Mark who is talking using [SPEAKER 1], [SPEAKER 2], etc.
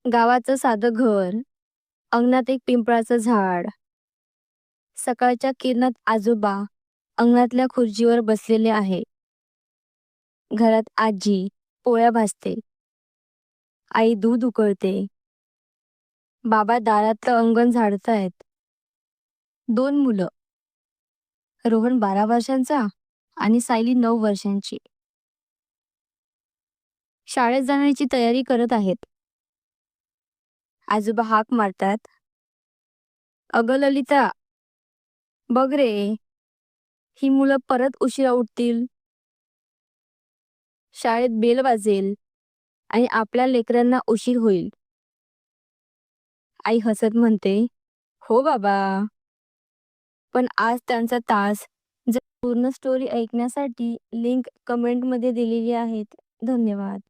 [SPEAKER 1] गावाचं साधं घर, अंगणात एक पिंपळाचं झाड, सकाळच्या किरणात आजोबा अंगणातल्या खुर्चीवर बसलेले आहे. घरात आजी पोळ्या भाजते, आई दूध उकळते, बाबा दारातलं अंगण झाडतायत. दोन मुलं, रोहन 12 वर्षांचा आणि सायली 9 वर्षांची, शाळेत जाण्याची तयारी करत आहेत. आजोबा हाक मारतात, "अगं ललिता, बघ रे, ही मुलं परत उशिरा उठतील, शाळेत बेल वाजेल आणि आपल्या लेकरांना उशीर होईल." आई हसत म्हणते, "हो बाबा, पण आज त्यांचा तास." जर पूर्ण स्टोरी ऐकण्यासाठी लिंक कमेंटमध्ये दिलेली आहेत. धन्यवाद.